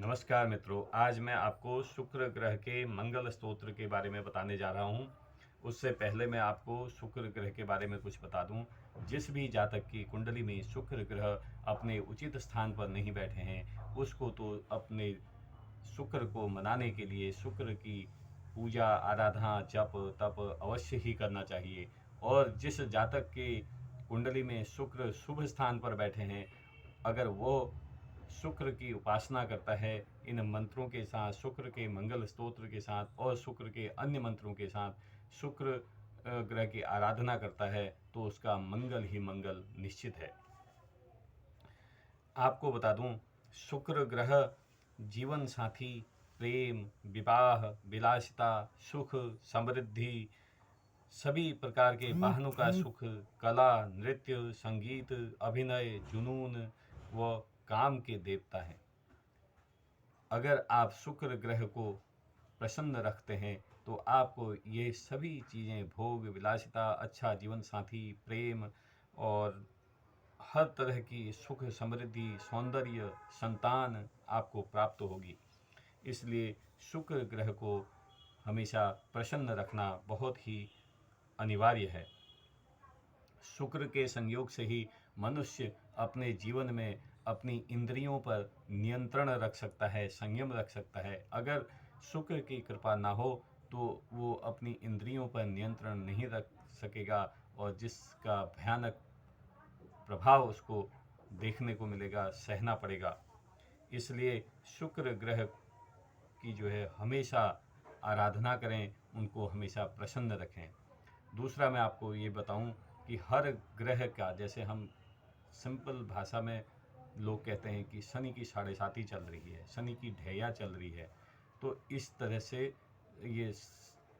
नमस्कार मित्रों, आज मैं आपको शुक्र ग्रह के मंगल स्तोत्र के बारे में बताने जा रहा हूँ। उससे पहले मैं आपको शुक्र ग्रह के बारे में कुछ बता दूँ। जिस भी जातक की कुंडली में शुक्र ग्रह अपने उचित स्थान पर नहीं बैठे हैं, उसको तो अपने शुक्र को मनाने के लिए शुक्र की पूजा, आराधना, जप, तप अवश्य ही करना चाहिए। और जिस जातक के कुंडली में शुक्र शुभ स्थान पर बैठे हैं, अगर वो शुक्र की उपासना करता है, इन मंत्रों के साथ, शुक्र के मंगल स्तोत्र के साथ और शुक्र के अन्य मंत्रों के साथ शुक्र ग्रह की आराधना करता है, तो उसका मंगल ही मंगल निश्चित है। आपको बता दूं, शुक्र ग्रह जीवन साथी, प्रेम, विवाह, विलासिता, सुख, समृद्धि, सभी प्रकार के वाहनों का सुख, कला, नृत्य, संगीत, अभिनय, जुनून व काम के देवता हैं। अगर आप शुक्र ग्रह को प्रसन्न रखते हैं, तो आपको ये सभी चीज़ें, भोग, विलासिता, अच्छा जीवन साथी, प्रेम और हर तरह की सुख, समृद्धि, सौंदर्य, संतान आपको प्राप्त होगी। इसलिए शुक्र ग्रह को हमेशा प्रसन्न रखना बहुत ही अनिवार्य है। शुक्र के संयोग से ही मनुष्य अपने जीवन में अपनी इंद्रियों पर नियंत्रण रख सकता है, संयम रख सकता है। अगर शुक्र की कृपा ना हो तो वो अपनी इंद्रियों पर नियंत्रण नहीं रख सकेगा और जिसका भयानक प्रभाव उसको देखने को मिलेगा, सहना पड़ेगा। इसलिए शुक्र ग्रह की जो है हमेशा आराधना करें, उनको हमेशा प्रसन्न रखें। दूसरा मैं आपको ये बताऊं कि हर ग्रह का, जैसे हम सिंपल भाषा में लोग कहते हैं कि शनि की साढ़े साती चल रही है, शनि की ढैया चल रही है, तो इस तरह से ये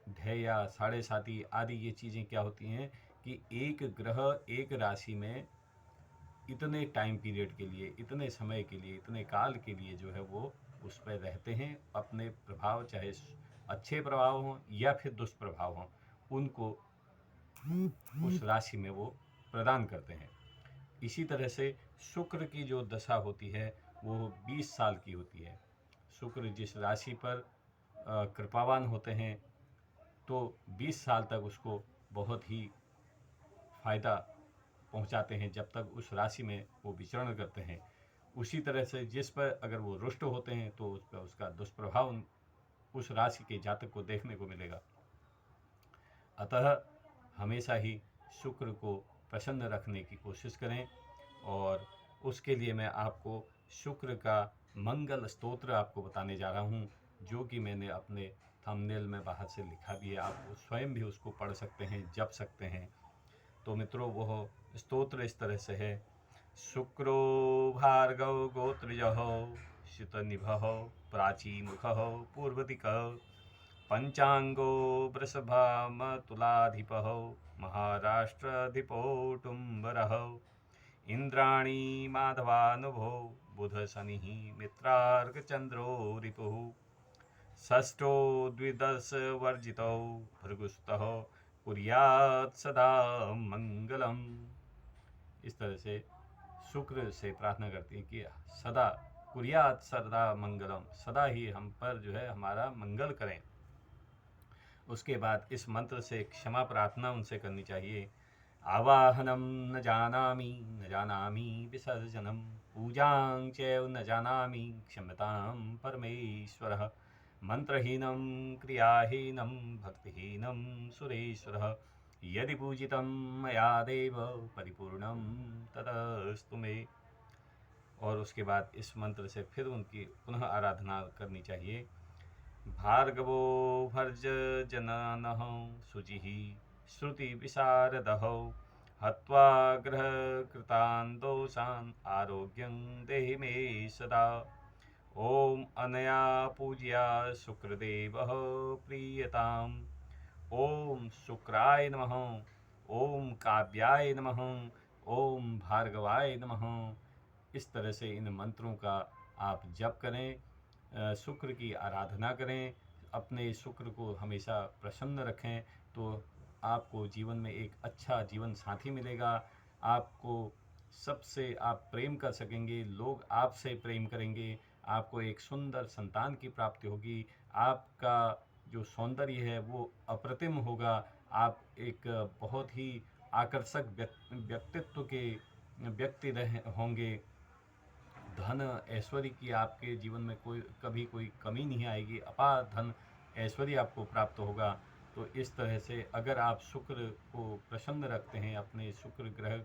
ढैया, साढ़े साती आदि ये चीज़ें क्या होती हैं कि एक ग्रह एक राशि में इतने टाइम पीरियड के लिए, इतने समय के लिए, इतने काल के लिए जो है वो उस पर रहते हैं। अपने प्रभाव, चाहे अच्छे प्रभाव हों या फिर दुष्प्रभाव हों, उनको उस राशि में वो प्रदान करते हैं। इसी तरह से शुक्र की जो दशा होती है वो 20 साल की होती है। शुक्र जिस राशि पर कृपावान होते हैं, तो 20 साल तक उसको बहुत ही फायदा पहुंचाते हैं, जब तक उस राशि में वो विचरण करते हैं। उसी तरह से जिस पर अगर वो रुष्ट होते हैं, तो उस पर उसका दुष्प्रभाव उस राशि के जातक को देखने को मिलेगा। अतः हमेशा ही शुक्र को प्रसन्न रखने की कोशिश करें। और उसके लिए मैं आपको शुक्र का मंगल स्तोत्र आपको बताने जा रहा हूँ, जो कि मैंने अपने थंबनेल में बाहर से लिखा भी है। आप स्वयं भी उसको पढ़ सकते हैं, जप सकते हैं। तो मित्रों, वह स्तोत्र इस तरह से है। शुक्रो भार्गव गोत्रजः श्रुतनिभः प्राचीमुखः पूर्वदिक् पंचांगो वृषभामतुलाधिपः महाराष्ट्राधिपोटुम्बरः इंद्राणी माधवानुभो बुध शनिः मित्रार्कचंद्रो रिपुः षष्ठो द्विदश वर्जितौ भृगुस्तः कुर्यात् सदा मंगलम। इस तरह से शुक्र से प्रार्थना करती है कि सदा कुर्यात् सदा मंगलम, सदा ही हम पर जो है हमारा मंगल करें। उसके बाद इस मंत्र से क्षमा प्रार्थना उनसे करनी चाहिए। आवाहनम न जानामि, न जानामि विसर्जनम, पूजां चैव न जानामि, क्षम्यतां परमेश्वरः। मंत्रहीनं क्रियाहीनं भक्तिहीनं सुरेश्वरः, यदि पूजितं मया देव परिपूर्णं तदस्तु मे। और उसके बाद इस मंत्र से फिर उनकी पुनः आराधना करनी चाहिए। भार्गवो भर्जजननः शुचिः श्रुतिविशारदः, हत्वा ग्रहकृतान् दोषान् आरोग्यं देहि मे सदा। ॐ अनया पूज्या शुक्रदेवः प्रीयताम्। ॐ शुक्राय नमः, ॐ काव्याय नमः, ॐ भार्गवाय नमः। इस तरह से इन मंत्रों का आप जप करें, शुक्र की आराधना करें, अपने शुक्र को हमेशा प्रसन्न रखें, तो आपको जीवन में एक अच्छा जीवन साथी मिलेगा। आपको सबसे आप प्रेम कर सकेंगे, लोग आपसे प्रेम करेंगे, आपको एक सुंदर संतान की प्राप्ति होगी। आपका जो सौंदर्य है वो अप्रतिम होगा। आप एक बहुत ही आकर्षक व्यक्तित्व के व्यक्ति होंगे। धन ऐश्वर्य की आपके जीवन में कभी कोई कमी नहीं आएगी। अपार धन ऐश्वर्य आपको प्राप्त होगा। तो इस तरह से अगर आप शुक्र को प्रसन्न रखते हैं, अपने शुक्र ग्रह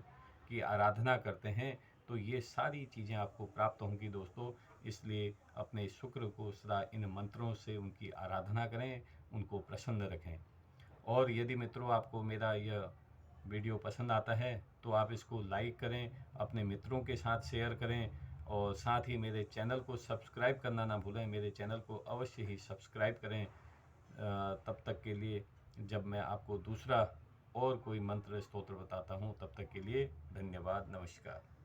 की आराधना करते हैं, तो ये सारी चीज़ें आपको प्राप्त होंगी दोस्तों। इसलिए अपने शुक्र को सदा इन मंत्रों से उनकी आराधना करें, उनको प्रसन्न रखें। और यदि मित्रों आपको मेरा यह वीडियो पसंद आता है तो आप इसको लाइक करें, अपने मित्रों के साथ शेयर करें, और साथ ही मेरे चैनल को सब्सक्राइब करना ना भूलें। मेरे चैनल को अवश्य ही सब्सक्राइब करें। तब तक के लिए, जब मैं आपको दूसरा और कोई मंत्र स्तोत्र बताता हूँ, तब तक के लिए धन्यवाद, नमस्कार।